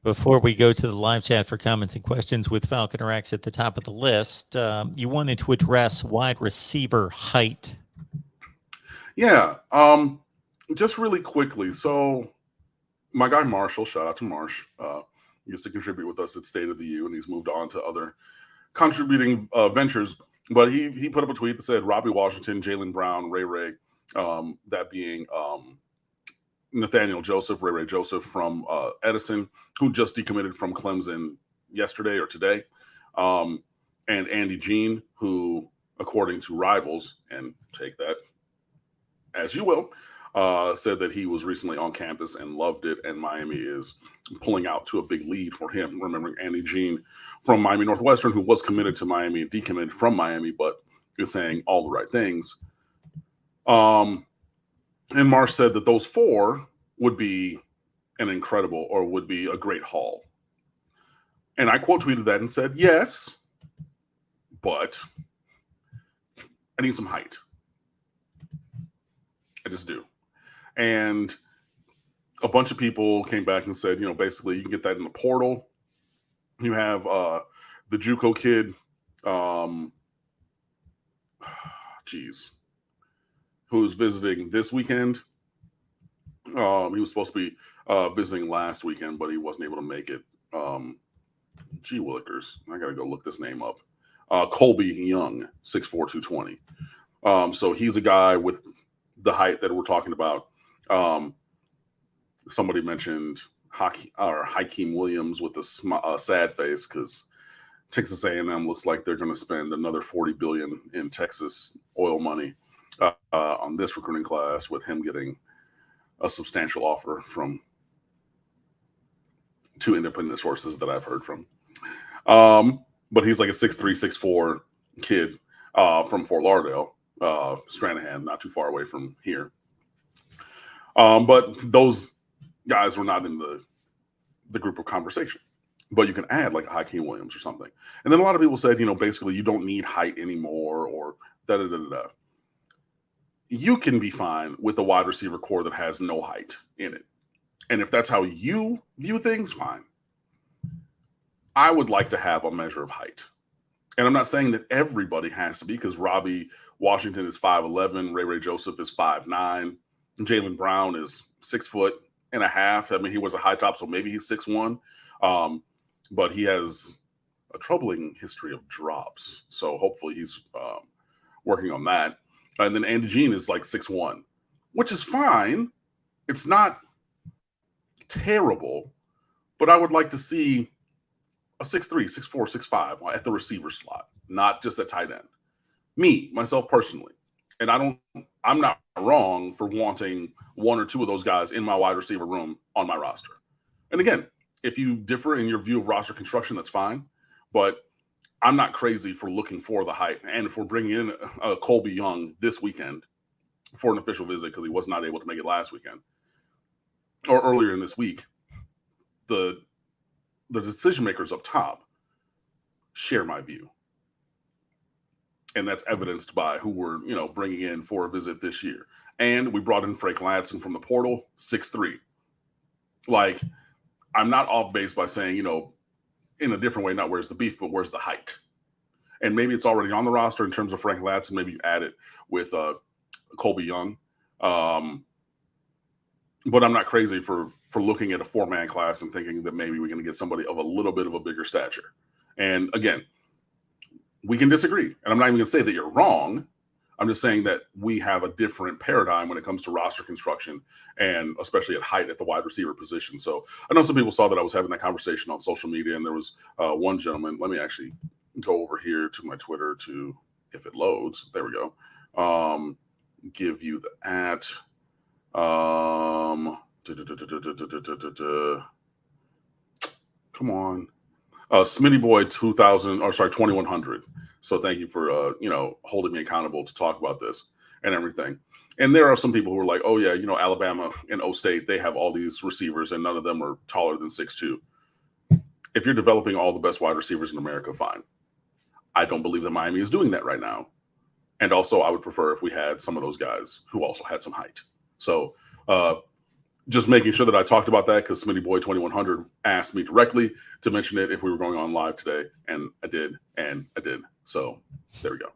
Before we go to the live chat for comments and questions with Falconer X at the top of the list, you wanted to address wide receiver height. Yeah. Just really quickly. So my guy Marshall, shout out to Marsh, used to contribute with us at State of the U, and he's moved on to other contributing ventures. But he put up a tweet that said Robbie Washington, Jaylen Brown, Ray, that being Nathaniel Joseph, Ray Joseph from Edison, who just decommitted from Clemson yesterday or today, and Andy Jean, who, according to Rivals, and take that as you will, said that he was recently on campus and loved it, and Miami is pulling out to a big lead for him. Remembering Andy Jean from Miami Northwestern, who was committed to Miami and decommitted from Miami, but is saying all the right things. And Marsh said that those four would be an incredible, or would be a great haul. And I quote tweeted that and said, yes, but I need some height. I just do. And a bunch of people came back and said, basically you can get that in the portal. You have the JUCO kid, who's visiting this weekend. He was supposed to be visiting last weekend, but he wasn't able to make it. Gee willikers, I got to go look this name up. Colby Young, 6'4", 220. So he's a guy with the height that we're talking about. Somebody mentioned Hakeem Williams with a sad face because Texas A&M looks like they're going to spend another $40 billion in Texas oil money on this recruiting class, with him getting a substantial offer from two independent sources that I've heard from. But he's like a 6'3", 6'4" kid from Fort Lauderdale, Stranahan, not too far away from here. But those guys were not in the group of conversation. But you can add like Hakeem Williams or something. And then a lot of people said, basically you don't need height anymore, or da-da-da-da-da. You can be fine with a wide receiver core that has no height in it. And if that's how you view things, fine. I would like to have a measure of height. And I'm not saying that everybody has to be, because Robbie Washington is 5'11", Ray Joseph is 5'9", Jaylen Brown is 6'1". I mean, he wears a high top, so maybe he's 6'1". But he has a troubling history of drops. So hopefully he's working on that. And then Andy Jean is like 6'1", which is fine. It's not terrible, but I would like to see a 6'3", 6'4", 6'5" at the receiver slot, not just at tight end. Myself personally. And I'm not wrong for wanting one or two of those guys in my wide receiver room on my roster. And again, if you differ in your view of roster construction, that's fine. But I'm not crazy for looking for the height. And if we're bringing in Colby Young this weekend for an official visit, because he was not able to make it last weekend or earlier in this week, the decision makers up top share my view. And that's evidenced by who we're, bringing in for a visit this year. And we brought in Frank Ladson from the portal, 6'3". Like, I'm not off base by saying, in a different way, not where's the beef, but where's the height? And maybe it's already on the roster in terms of Frank Ladson. Maybe you add it with Colby Young. But I'm not crazy for looking at a 4-man class and thinking that maybe we're going to get somebody of a little bit of a bigger stature. And again, we can disagree. And I'm not even going to say that you're wrong. I'm just saying that we have a different paradigm when it comes to roster construction, and especially at height at the wide receiver position. So I know some people saw that I was having that conversation on social media, and there was one gentleman. Let me actually go over here to my Twitter to, if it loads, there we go. Give you the at. Come on. Smitty Boy 2100. So thank you for holding me accountable to talk about this and everything. And there are some people who are like, oh yeah, Alabama and O State, they have all these receivers and none of them are taller than 6'2". If you're developing all the best wide receivers in America, fine. I don't believe that Miami is doing that right now. And also I would prefer if we had some of those guys who also had some height. So just making sure that I talked about that because Smitty Boy 2100 asked me directly to mention it if we were going on live today, and I did, So there we go.